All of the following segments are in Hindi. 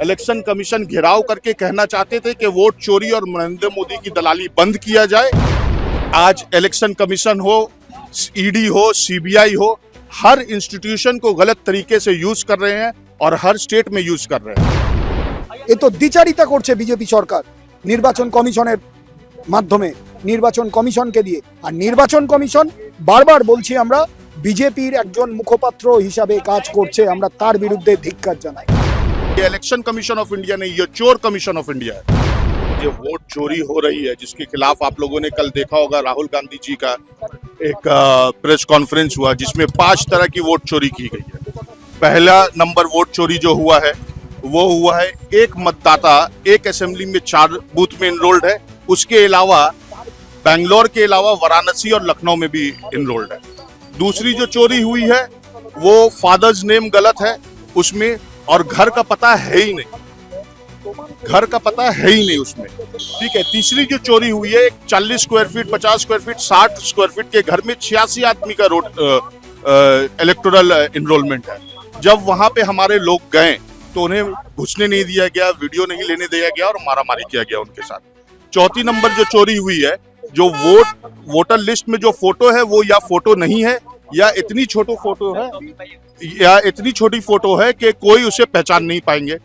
इलेक्शन कमीशन घेराव करके कहना चाहते थे कि वोट चोरी और नरेंद्र मोदी की दलाली बंद किया जाए। आज इलेक्शन कमीशन हो, ईडी हो, सीबीआई हो, हर इंस्टीट्यूशन को गलत तरीके से यूज कर रहे हैं और हर स्टेट में यूज कर रहे हैं। এ তো দ্বিচারিতা করছে বিজেপি সরকার নির্বাচন কমিশনের মাধ্যমে, নির্বাচন কমিশনকে দিয়ে। আর নির্বাচন কমিশন বারবার বলছি আমরা বিজেপির একজন মুখপাত্র হিসাবে কাজ করছে, আমরা তার বিরুদ্ধে ধিক্কার জানাই। ये इलेक्शन कमीशन ऑफ इंडिया नहीं, ये चोर कमीशन ऑफ इंडिया है। ये वोट चोरी हो रही है जिसके खिलाफ आप लोगों ने कल देखा होगा, राहुल गांधी जी का एक प्रेस कॉन्फ्रेंस हुआ जिसमें 5 तरह की वोट चोरी की गई है। पहला नंबर वोट चोरी जो हुआ है वो हुआ है एक मतदाता एक असेंबली में 4 बूथ में इनरोल्ड है, उसके अलावा बेंगलोर के अलावा वाराणसी और लखनऊ में भी इनरोल्ड है। दूसरी जो चोरी हुई है वो फादर्स नेम गलत है उसमें, और घर का पता है ही नहीं, घर का पता है ही नहीं उसमें, ठीक है। तीसरी जो चोरी हुई है 40 square feet, 50 square feet, 60 square feet के घर में 86 आदमी का इलेक्टोरल इनरोलमेंट है। जब वहां पे हमारे लोग गए तो उन्हें घुसने नहीं दिया गया, वीडियो नहीं लेने दिया गया और मारामारी किया गया उनके साथ। चौथी नंबर जो चोरी हुई है, जो वोटर लिस्ट में जो फोटो है वो या फोटो नहीं है या इतनी छोटी फोटो है, या इतनी छोटी फोटो है कि कोई उसे पहचान नहीं पाएंगे,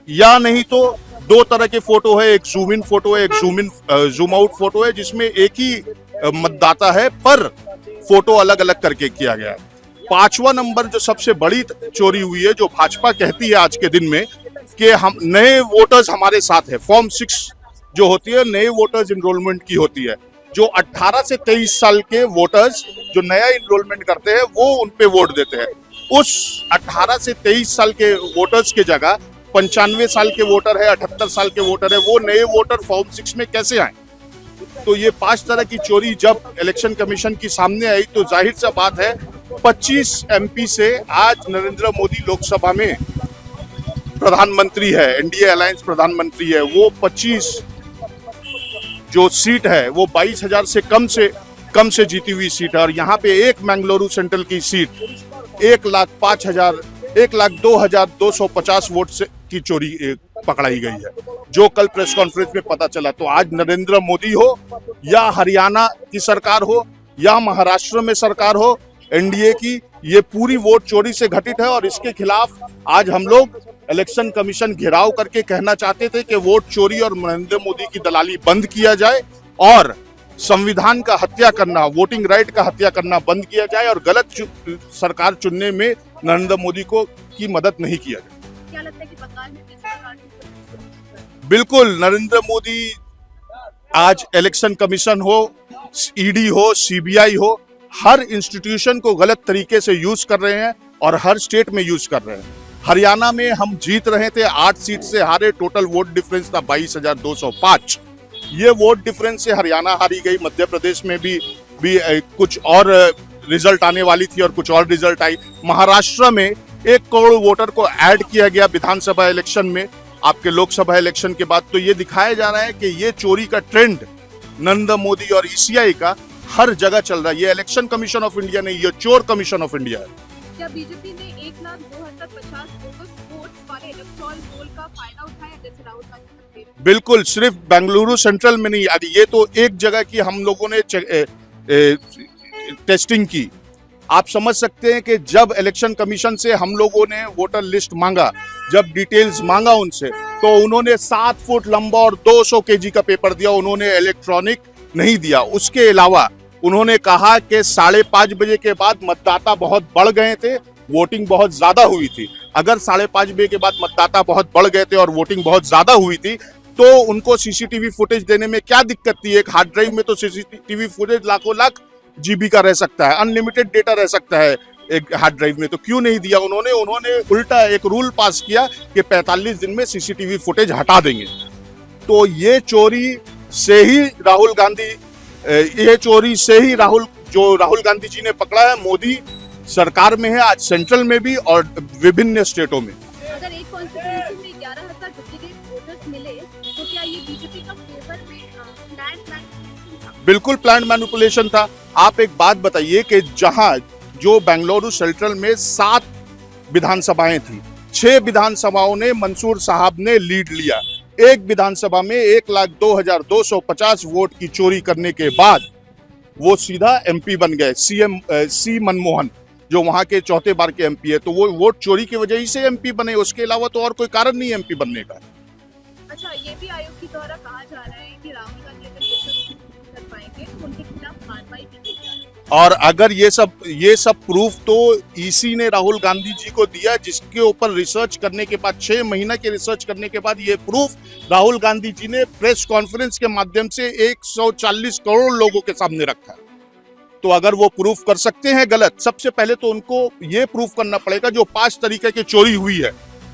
या नहीं तो 2 तरह के फोटो है, एक जूम इन फोटो है, एक जूम आउट फोटो है जिसमें एक ही मतदाता है पर फोटो अलग अलग करके किया गया है। 5वां नंबर जो सबसे बड़ी चोरी हुई है, जो भाजपा कहती है आज के दिन में कि हम नए वोटर्स हमारे साथ है, फॉर्म 6 जो होती है नए वोटर्स इनरोलमेंट की होती है, जो 18 से 23 साल के वोटर्स जो नया इनरोलमेंट करते हैं वो उन पे वोट देते हैं। उस 18 से 23 साल के वोटर्स के जगह 95 साल के वोटर है, 78 साल के वोटर है, वो नए वोटर फॉर्म 6 में कैसे आए? तो ये 5 तरह की चोरी जब इलेक्शन कमीशन की सामने आई तो जाहिर सा बात है 25 एमपी से आज नरेंद्र मोदी लोकसभा में प्रधानमंत्री है, एनडीए अलायंस प्रधानमंत्री है, वो 25 जो सीट है वो 22,000 से कम से जीती हुई सीट है। और यहाँ पे एक मैंगलुरु सेंट्रल की सीट 1,02,250 वोट से की चोरी पकड़ाई गई है, जो कल प्रेस कॉन्फ्रेंस में पता चला। तो आज नरेंद्र मोदी हो या हरियाणा की सरकार हो या महाराष्ट्र में सरकार हो एनडीए की, ये पूरी वोट चोरी से घटित है और इसके खिलाफ आज हम लोग इलेक्शन कमीशन घेराव करके कहना चाहते थे कि वोट चोरी और नरेंद्र मोदी की दलाली बंद किया जाए और संविधान का हत्या करना, वोटिंग राइट का हत्या करना बंद किया जाए और गलत सरकार चुनने में नरेंद्र मोदी को की मदद नहीं किया जाए। क्या लगता है कि बंगाल में किस प्रकार की? बिल्कुल, नरेंद्र मोदी आज इलेक्शन कमीशन हो, ईडी हो, सीबीआई हो, हर इंस्टीट्यूशन को गलत तरीके से यूज कर रहे हैं और हर स्टेट में यूज कर रहे हैं। हरियाणा में हम जीत रहे थे, 8 सीट से हारे, टोटल वोट डिफरेंस था 22,205। ये वोट डिफरेंस से हरियाणा हारी गई। मध्य प्रदेश में भी कुछ और रिजल्ट आने वाली थी और कुछ और रिजल्ट आई। महाराष्ट्र में 1 करोड़ वोटर को ऐड किया गया विधानसभा इलेक्शन में आपके लोकसभा इलेक्शन के बाद। तो ये दिखाया जा रहा है कि ये चोरी का ट्रेंड नरेंद्र मोदी और ईसीआई का हर जगह चल रहा है। ये इलेक्शन कमीशन ऑफ इंडिया नहीं, ये चोर कमीशन ऑफ इंडिया है। क्या बीजेपी ने 1,02,050 वोट्स वाले इलेक्टोरल रोल का फायदा उठाया जैसे राहुल गांधी? बिल्कुल, सिर्फ बेंगलुरु सेंट्रल में नहीं, ये तो एक जगह की हम लोगों ने टेस्टिंग की। आप समझ सकते हैं कि जब इलेक्शन कमीशन से हम लोगों ने वोटर लिस्ट मांगा, जब डिटेल्स मांगा उनसे, तो उन्होंने 7 फुट लंबा और 200 केजी का पेपर दिया, उन्होंने इलेक्ट्रॉनिक नहीं दिया। उसके अलावा उन्होंने कहा कि 5:30 बजे के बाद मतदाता बहुत बढ़ गए थे, वोटिंग बहुत ज्यादा हुई थी। अगर 5:30 बजे के बाद मतदाता बहुत बढ़ गए थे और वोटिंग बहुत ज्यादा हुई थी तो उनको सीसीटीवी फुटेज देने में क्या दिक्कत थी? एक हार्ड ड्राइव में तो सीसीटीवी फुटेज लाखों लाख जीबी का रह सकता है, अनलिमिटेड डेटा रह सकता है एक हार्ड ड्राइव में, तो क्यों नहीं दिया उन्होंने? उन्होंने उल्टा एक रूल पास किया कि 45 दिन में सीसीटीवी फुटेज हटा देंगे। तो ये चोरी से ही राहुल गांधी जी ने पकड़ा है। मोदी सरकार में है आज, सेंट्रल में भी और विभिन्न स्टेटों में। अगर एक कॉन्स्टिट्यूएंसी में 11,000 डुप्लीकेट वोटर्स मिले तो क्या ये बीजेपी का फेवर में प्लान? बिल्कुल प्लान मैनिपुलेशन था। आप एक बात बताइए कि जहां जो बेंगलुरु सेंट्रल में 7 विधानसभाएं थी, 6 विधानसभाओं ने मंसूर साहब ने लीड लिया। एक विधानसभा में 1,02,250 वोट की चोरी करने के बाद वो सीधा एमपी बन गए, सीएम सी मनमोहन, जो वहां के चौथे बार के एमपी है। तो वो वोट चोरी की वजह से एमपी बने, उसके अलावा तो और कोई कारण नहीं एमपी बनने का। अच्छा, ये भी आयोग के द्वारा कहा जा रहा है कि राहुल गांधी अगर ये सब कर पाएंगे तो उनके खिलाफ कार्रवाई भी की जाएगी। और अगर ये सब प्रूफ तो ईसी ने राहुल गांधी जी को दिया, जिसके ऊपर रिसर्च करने के बाद 6 महीने के रिसर्च करने के बाद ये प्रूफ राहुल गांधी जी ने प्रेस कॉन्फ्रेंस के माध्यम से 140 करोड़ लोगों के सामने रखा। तो अगर वो प्रूफ कर सकते हैं गलत, सबसे पहले तो उनको ये प्रूफ करना पड़ेगा जो 5 तरीके की चोरी हुई है,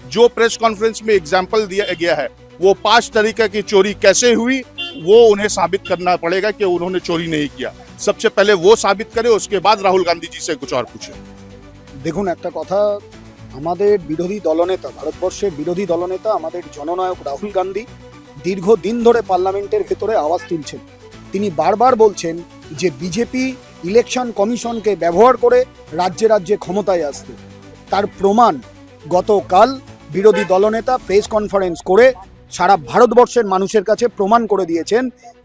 जो प्रेस कॉन्फ्रेंस में एग्जाम्पल दिया गया है, वो 5 तरीके की चोरी कैसे हुई वो उन्हें साबित करना पड़ेगा कि उन्होंने चोरी नहीं किया। सबसे पहले वो साबित करे, उसके बाद राहुल गांधी जी से कुछ और पूछे। দেখুন একটা কথা, আমাদের বিরোধী দলনেতা, ভারতবর্ষের বিরোধী দলনেতা, আমাদের জননায়ক রাহুল গান্ধী দীর্ঘদিন ধরে পার্লামেন্টের ভেতরে আওয়াজ তুলছেন। তিনি বারবার বলছেন যে বিজেপি ইলেকশন কমিশনকে ব্যবহার করে রাজ্যে রাজ্যে ক্ষমতায় আসতে। তার প্রমাণ গতকাল বিরোধী দলনেতা প্রেস কনফারেন্স করে সারা ভারতবর্ষের মানুষের কাছে প্রমাণ করে দিয়েছেন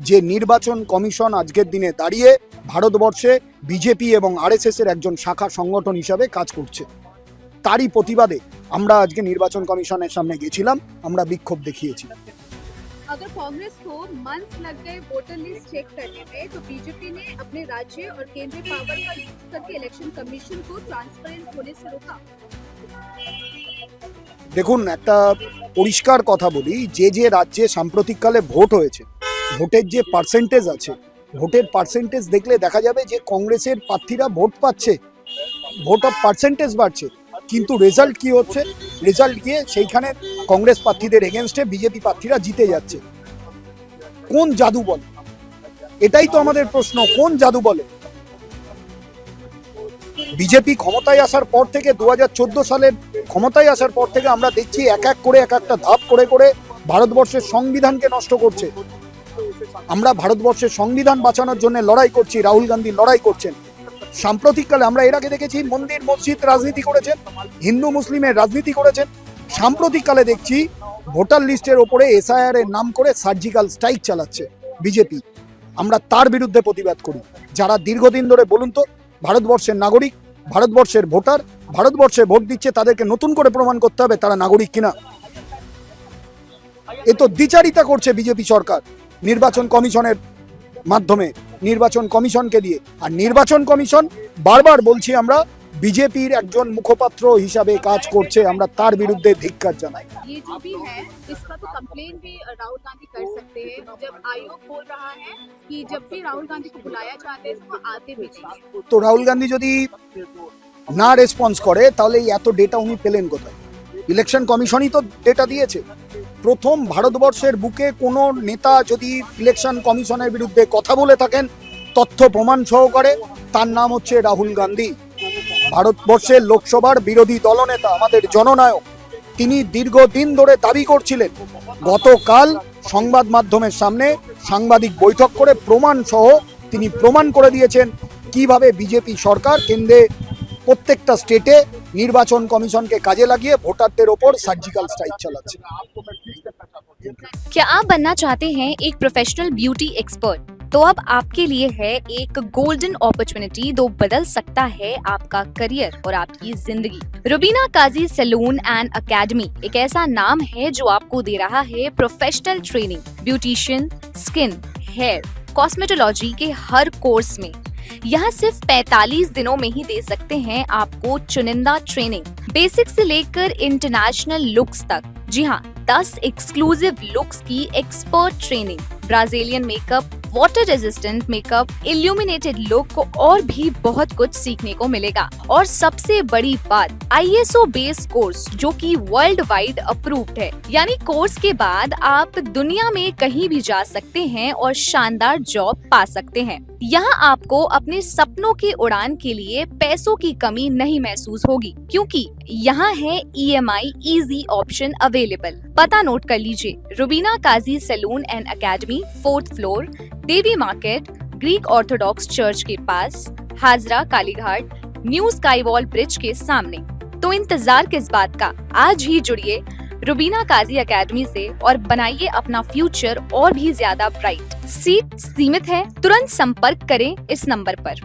যে নির্বাচন কমিশন আজকের দিনে দাঁড়িয়ে ভারতবর্ষে বিজেপি এবং আরএসএস এর একজন শাখা সংগঠন হিসাবে কাজ করছে। তারই প্রতিবাদে আমরা আজকে নির্বাচন কমিশনের সামনে গেছিলাম, আমরা বিক্ষোভ দেখিয়েছি। अगर कांग्रेस को मंथ्स लग गए वोटर लिस्ट चेक करने में, तो बीजेपी ने अपने राज्य और केंद्रीय पावर का यूज करके इलेक्शन कमीशन को ट्रांसपेरेंट होने से रोका। দেখুন একটা পরিষ্কার কথা বলি, যে রাজ্যে সাম্প্রতিককালে ভোট হয়েছে, ভোটের যে পার্সেন্টেজ আছে, ভোটের পার্সেন্টেজ দেখলে দেখা যাবে যে কংগ্রেসের প্রার্থীরা ভোট পাচ্ছে, ভোট অফ পার্সেন্টেজ বাড়ছে, কিন্তু রেজাল্ট কি হচ্ছে? রেজাল্ট গিয়ে সেইখানে কংগ্রেস প্রার্থীদের এগেনস্টে বিজেপি প্রার্থীরা জিতে যাচ্ছে। কোন জাদু বলে? এটাই তো আমাদের প্রশ্ন, কোন জাদু বলে? বিজেপি ক্ষমতায় আসার পর থেকে 2014 সালের ক্ষমতায় আসার পর থেকে আমরা দেখছি এক এক করে এক একটা ধাপ করে করে ভারতবর্ষের সংবিধানকে নষ্ট করছে। আমরা ভারতবর্ষের সংবিধান বাঁচানোর জন্য লড়াই করছি, রাহুল গান্ধী লড়াই করছেন। সাম্প্রতিককালে আমরা এর আগে দেখেছি মন্দির মসজিদ রাজনীতি করেছেন, হিন্দু মুসলিমের রাজনীতি করেছেন। সাম্প্রতিককালে দেখছি ভোটার লিস্টের ওপরে এসআইআর এর নাম করে সার্জিক্যাল স্ট্রাইক চালাচ্ছে বিজেপি। আমরা তার বিরুদ্ধে প্রতিবাদ করি। যারা দীর্ঘদিন ধরে বলুন তো ভারতবর্ষের নাগরিক, ভারতবর্ষের ভোটার, ভারতবর্ষে ভোট দিচ্ছে, তাদেরকে নতুন করে প্রমাণ করতে হবে তারা নাগরিক কিনা। এ তো দ্বিচারিতা করছে বিজেপি সরকার নির্বাচন কমিশনের মাধ্যমে, নির্বাচন কমিশনকে দিয়ে। আর নির্বাচন কমিশন বারবার বলছি আমরা বিজেপির একজন মুখপাত্র হিসাবে কাজ করছে, আমরা তার বিরুদ্ধে ধিক্কার জানাই। ये जो भी है इसका तो कंप्लेन भी राहुल गांधी कर सकते हैं। जब आयोग बोल रहा है कि जब भी राहुल गांधी को बुलाया जाता है तो वो आते भी नहीं है। তো রাহুল গান্ধী যদি না রেসপন্স করে তাহলে এই এত ডেটা উনি পেলেন কোথায়? ইলেকশন কমিশনই তো ডেটা দিয়েছে। প্রথম ভারতবর্ষের বুকে কোনো নেতা যদি ইলেকশন কমিশনের বিরুদ্ধে কথা বলে থাকেন তথ্য প্রমাণ সহকারে, তার নাম হচ্ছে রাহুল গান্ধী। ভারতবর্ষের লোকসভার বিরোধী দলনেতা, আমাদের জননায়ক, তিনি দীর্ঘদিন ধরে দাবি করছিলেন। গতকাল সংবাদ মাধ্যমের সামনে সাংবাদিক বৈঠক করে প্রমাণ সহ তিনি প্রমাণ করে দিয়েছেন কিভাবে বিজেপি সরকার কেন্দ্রে প্রত্যেকটা স্টেটে নির্বাচন কমিশনকে কাজে লাগিয়ে ভোটারদের ওপর সার্জিক্যাল স্ট্রাইক চালাচ্ছে। क्या आप बनना चाहते हैं एक प्रोफेशनल ब्यूटी एक्सपर्ट? तो अब आपके लिए है एक गोल्डन अपॉर्चुनिटी जो बदल सकता है आपका करियर और आपकी जिंदगी। Rubina Kazi salon and academy एक ऐसा नाम है जो आपको दे रहा है professional training, beautician, skin, hair, cosmetology के हर कोर्स में। यहाँ सिर्फ 45 दिनों में ही दे सकते हैं आपको चुनिंदा ट्रेनिंग, बेसिक से लेकर इंटरनेशनल लुक्स तक। जी हाँ, 10 एक्सक्लूसिव लुक्स की expert training, Brazilian makeup, water resistant makeup, illuminated look और भी बहुत कुछ सीखने को मिलेगा। और सबसे बड़ी बात, ISO बेस्ड कोर्स जो कि वर्ल्ड वाइड अप्रूव्ड है। यानी कोर्स के बाद आप दुनिया में कहीं भी जा सकते हैं और शानदार जॉब पा सकते हैं। यहाँ आपको अपने सपनों की उड़ान के लिए पैसों की कमी नहीं महसूस होगी, क्योंकि यहाँ है EMI इजी ऑप्शन अवेलेबल। पता नोट कर लीजिए, Rubina Kazi salon and academy, 4th floor, Devi market, Greek Orthodox church के पास, Hazra Kalighat, new sky wall bridge के सामने। तो इंतजार किस बात का, आज ही जुड़िए रुबीना काजी एकेडमी से और बनाइए अपना फ्यूचर और भी ज्यादा ब्राइट। सीट सीमित है, तुरंत संपर्क करें इस नंबर पर।